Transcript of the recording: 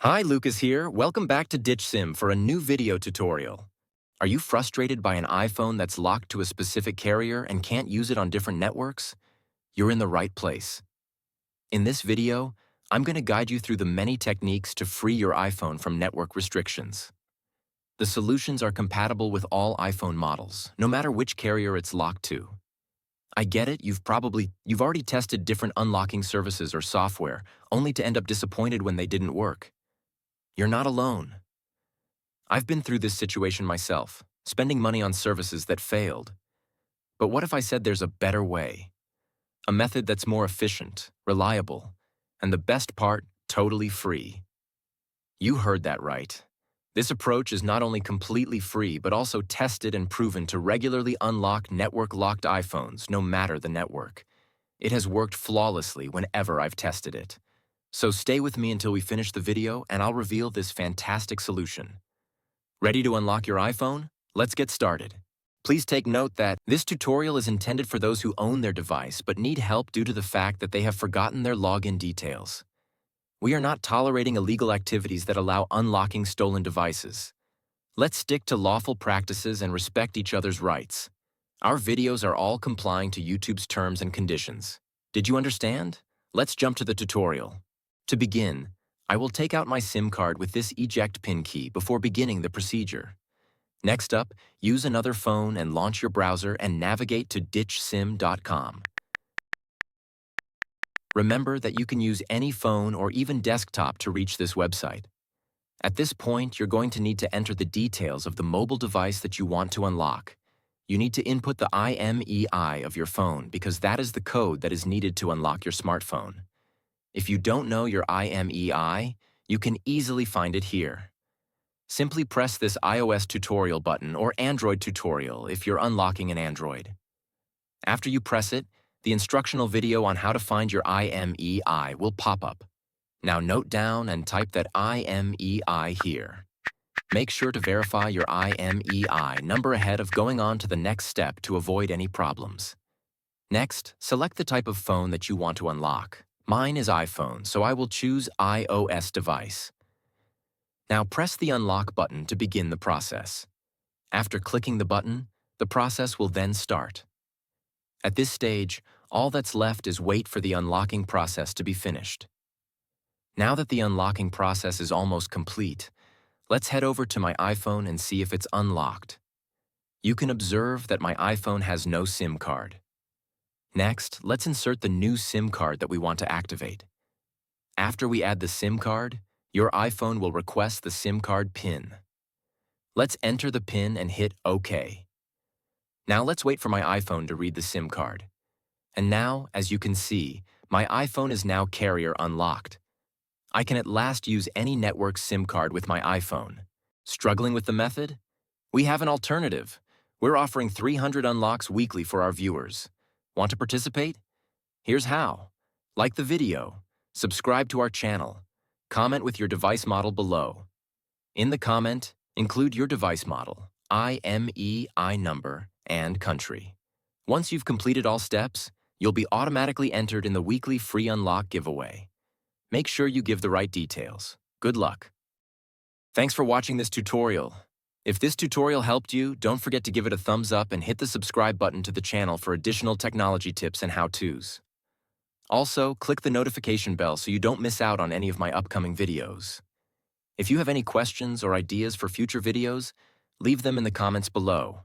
Hi, Lucas here. Welcome back to Ditch Sim for a new video tutorial. Are you frustrated by an iPhone that's locked to a specific carrier and can't use it on different networks? You're in the right place. In this video, I'm going to guide you through the many techniques to free your iPhone from network restrictions. The solutions are compatible with all iPhone models, no matter which carrier it's locked to. I get it, you've already tested different unlocking services or software, only to end up disappointed when they didn't work. You're not alone. I've been through this situation myself, spending money on services that failed. But what if I said there's a better way? A method that's more efficient, reliable, and the best part, totally free. You heard that right. This approach is not only completely free, but also tested and proven to regularly unlock network-locked iPhones, no matter the network. It has worked flawlessly whenever I've tested it. So stay with me until we finish the video and I'll reveal this fantastic solution. Ready to unlock your iPhone? Let's get started. Please take note that this tutorial is intended for those who own their device but need help due to the fact that they have forgotten their login details. We are not tolerating illegal activities that allow unlocking stolen devices. Let's stick to lawful practices and respect each other's rights. Our videos are all complying to YouTube's terms and conditions. Did you understand? Let's jump to the tutorial. To begin, I will take out my SIM card with this eject pin key before beginning the procedure. Next up, use another phone and launch your browser and navigate to ditchsim.com. Remember that you can use any phone or even desktop to reach this website. At this point, you're going to need to enter the details of the mobile device that you want to unlock. You need to input the IMEI of your phone because that is the code that is needed to unlock your smartphone. If you don't know your IMEI, you can easily find it here. Simply press this iOS tutorial button or Android tutorial if you're unlocking an Android. After you press it, the instructional video on how to find your IMEI will pop up. Now note down and type that IMEI here. Make sure to verify your IMEI number ahead of going on to the next step to avoid any problems. Next, select the type of phone that you want to unlock. Mine is iPhone, so I will choose iOS device. Now press the unlock button to begin the process. After clicking the button, the process will then start. At this stage, all that's left is wait for the unlocking process to be finished. Now that the unlocking process is almost complete, let's head over to my iPhone and see if it's unlocked. You can observe that my iPhone has no SIM card. Next, let's insert the new SIM card that we want to activate. After we add the SIM card, your iPhone will request the SIM card PIN. Let's enter the PIN and hit OK. Now let's wait for my iPhone to read the SIM card. And now, as you can see, my iPhone is now carrier unlocked. I can at last use any network SIM card with my iPhone. Struggling with the method? We have an alternative. We're offering 300 unlocks weekly for our viewers. Want to participate? Here's how. Like the video, subscribe to our channel, comment with your device model below. In the comment, include your device model, IMEI number, and country. Once you've completed all steps, you'll be automatically entered in the weekly free unlock giveaway. Make sure you give the right details. Good luck. Thanks for watching this tutorial. If this tutorial helped you, don't forget to give it a thumbs up and hit the subscribe button to the channel for additional technology tips and how-tos. Also, click the notification bell so you don't miss out on any of my upcoming videos. If you have any questions or ideas for future videos, leave them in the comments below.